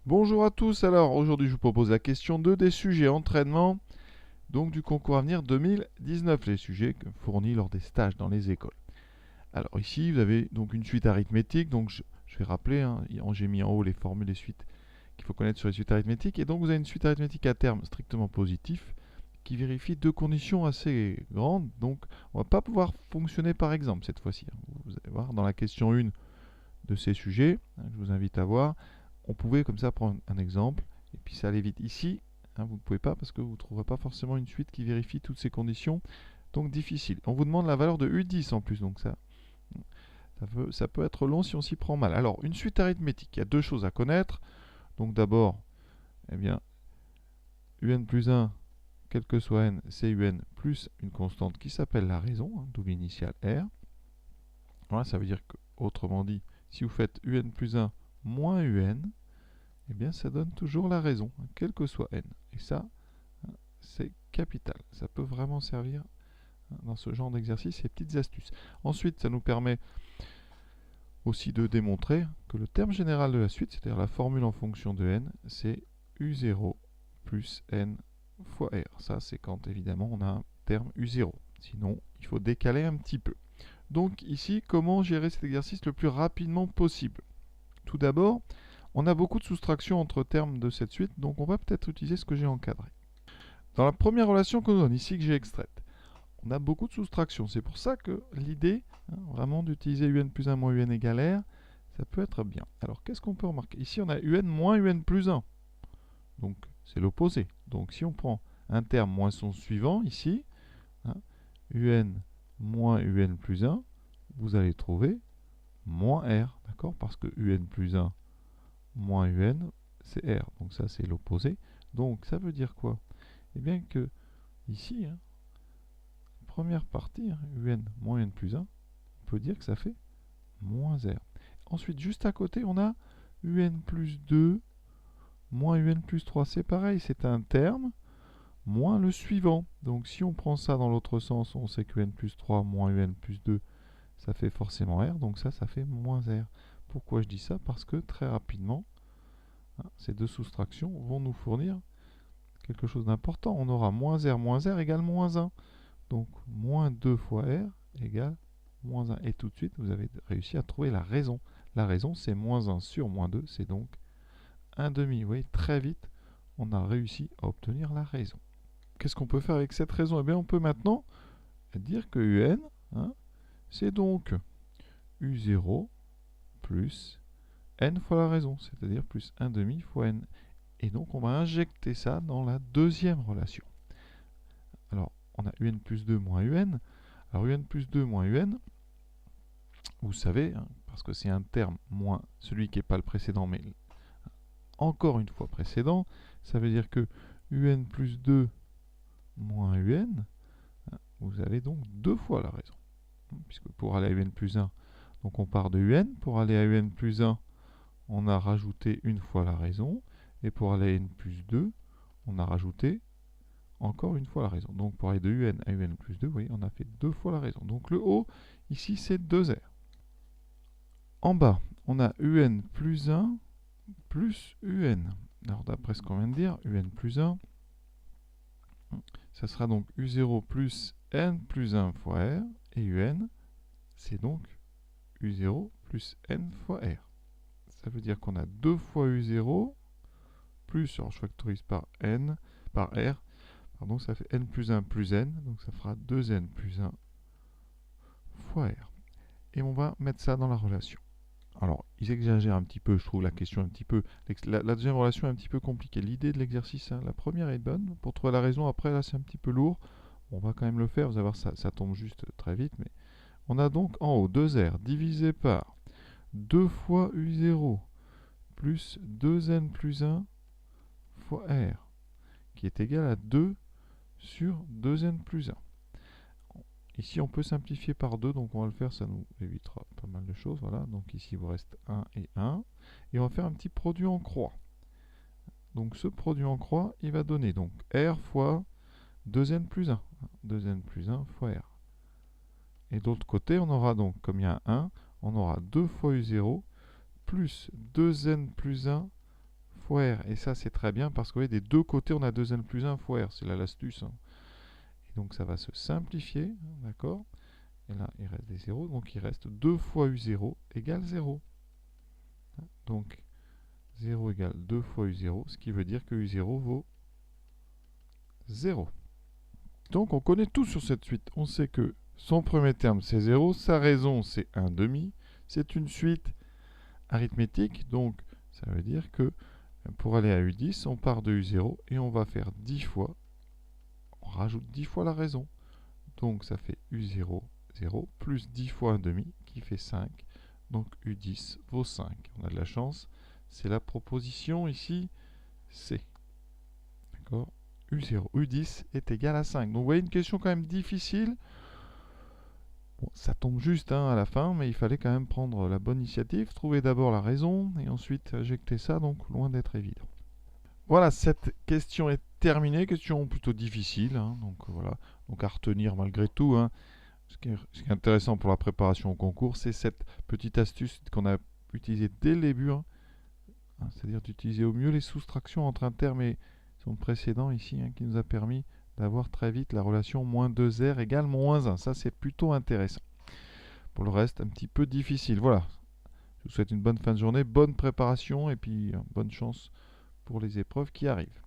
Bonjour à tous, alors aujourd'hui je vous propose la question 2 des sujets entraînement donc du concours Avenir 2019, les sujets fournis lors des stages dans les écoles. Alors ici vous avez donc une suite arithmétique, donc je vais rappeler, j'ai mis en haut les formules des suites qu'il faut connaître sur les suites arithmétiques, et donc vous avez une suite arithmétique à terme strictement positif qui vérifie deux conditions assez grandes, donc on ne va pas pouvoir fonctionner par exemple cette fois-ci. Vous allez voir dans la question 1 de ces sujets, je vous invite à voir, on pouvait comme ça prendre un exemple, et puis ça allait vite. Ici, vous ne pouvez pas parce que vous ne trouverez pas forcément une suite qui vérifie toutes ces conditions, donc difficile. On vous demande la valeur de U10 en plus, donc ça peut être long si on s'y prend mal. Alors, une suite arithmétique, il y a deux choses à connaître. Donc d'abord, eh bien, un plus 1, quel que soit n, c'est un plus une constante qui s'appelle la raison, d'où l'initiale r. Voilà, ça veut dire que, autrement dit, si vous faites un plus 1 moins un, eh bien ça donne toujours la raison, quel que soit n. Et ça, c'est capital. Ça peut vraiment servir dans ce genre d'exercice, ces petites astuces. Ensuite, ça nous permet aussi de démontrer que le terme général de la suite, c'est-à-dire la formule en fonction de n, c'est u0 plus n fois r. Ça, c'est quand évidemment on a un terme u0. Sinon, il faut décaler un petit peu. Donc ici, comment gérer cet exercice le plus rapidement possible? Tout d'abord, on a beaucoup de soustractions entre termes de cette suite, donc on va peut-être utiliser ce que j'ai encadré. Dans la première relation qu'on nous donne ici, que j'ai extraite, on a beaucoup de soustractions. C'est pour ça que l'idée, vraiment d'utiliser un plus 1 moins un égale r, ça peut être bien. Alors qu'est-ce qu'on peut remarquer? Ici, on a un moins un plus 1. Donc c'est l'opposé. Donc si on prend un terme moins son suivant, ici, un moins un plus 1, vous allez trouver moins r, d'accord? Parce que un plus 1 moins un, c'est r. Donc ça, c'est l'opposé. Donc ça veut dire quoi? Eh bien que ici, première partie, un moins n plus 1, on peut dire que ça fait moins r. Ensuite, juste à côté, on a un plus 2 moins un plus 3. C'est pareil, c'est un terme moins le suivant. Donc si on prend ça dans l'autre sens, on sait que n plus 3 moins un plus 2, ça fait forcément r. Donc ça fait moins r. Pourquoi je dis ça? Parce que très rapidement, ces deux soustractions vont nous fournir quelque chose d'important. On aura moins r égale moins 1. Donc moins 2 fois r égale moins 1. Et tout de suite, vous avez réussi à trouver la raison. La raison, c'est moins 1 sur moins 2, c'est donc 1 demi. Vous voyez, très vite, on a réussi à obtenir la raison. Qu'est-ce qu'on peut faire avec cette raison? Eh bien, on peut maintenant dire que un, c'est donc u0 plus n fois la raison, c'est-à-dire plus 1 demi fois n. Et donc, on va injecter ça dans la deuxième relation. Alors, on a un plus 2 moins un. Alors, un plus 2 moins un, vous savez, parce que c'est un terme moins celui qui n'est pas le précédent, mais encore une fois précédent, ça veut dire que un plus 2 moins un, vous avez donc deux fois la raison. Puisque pour aller à un plus 1, donc on part de un, pour aller à un plus 1, on a rajouté une fois la raison, et pour aller à n plus 2, on a rajouté encore une fois la raison. Donc pour aller de un à un plus 2, vous voyez, on a fait deux fois la raison. Donc le haut, ici, c'est 2r. En bas, on a un plus 1 plus un. Alors d'après ce qu'on vient de dire, un plus 1, ça sera donc u0 plus n plus 1 fois r, et un, c'est donc u0 plus n fois r. Ça veut dire qu'on a 2 fois u0 plus, alors je factorise par n, par r, pardon, ça fait n plus 1 plus n, donc ça fera 2n plus 1 fois r. Et on va mettre ça dans la relation. Alors, ils exagèrent un petit peu, je trouve la question un petit peu... La deuxième relation est un petit peu compliquée. L'idée de l'exercice, la première est bonne. Pour trouver la raison, après, là, c'est un petit peu lourd. On va quand même le faire, vous allez voir, ça tombe juste très vite. Mais on a donc en haut 2r divisé par 2 fois u0 plus 2n plus 1 fois r, qui est égal à 2 sur 2n plus 1. Ici, on peut simplifier par 2, donc on va le faire, ça nous évitera pas mal de choses. Voilà, donc ici, il vous reste 1 et 1. Et on va faire un petit produit en croix. Donc ce produit en croix, il va donner donc r fois 2n plus 1. 2n plus 1 fois r. Et de l'autre côté, on aura donc, comme il y a un 1, on aura 2 fois u0 plus 2n plus 1 fois R. Et ça, c'est très bien parce que vous voyez, des deux côtés, on a 2n plus 1 fois R. C'est là l'astuce. Hein. Et donc, ça va se simplifier. D'accord? Et là, il reste des zéros. Donc, il reste 2 fois U0 égale 0. Donc, 0 égale 2 fois U0, ce qui veut dire que U0 vaut 0. Donc, on connaît tout sur cette suite. On sait que son premier terme, c'est 0. Sa raison, c'est 1/2. C'est une suite arithmétique. Donc, ça veut dire que pour aller à U10, on part de U0 et on va faire 10 fois. On rajoute 10 fois la raison. Donc, ça fait U0, 0, plus 10 fois 1/2, qui fait 5. Donc, U10 vaut 5. On a de la chance. C'est la proposition ici, C. D'accord? U0, U10 est égal à 5. Donc, vous voyez une question quand même difficile. Bon, ça tombe juste hein, à la fin, mais il fallait quand même prendre la bonne initiative, trouver d'abord la raison, et ensuite injecter ça, donc loin d'être évident. Voilà, cette question est terminée, question plutôt difficile, hein, donc voilà, donc à retenir malgré tout. Hein. Ce qui est intéressant pour la préparation au concours, c'est cette petite astuce qu'on a utilisée dès le début, hein, c'est-à-dire d'utiliser au mieux les soustractions entre un terme et son précédent ici, hein, qui nous a permis d'avoir très vite la relation moins 2R égale moins 1. Ça, c'est plutôt intéressant. Pour le reste, un petit peu difficile. Voilà. Je vous souhaite une bonne fin de journée, bonne préparation et puis bonne chance pour les épreuves qui arrivent.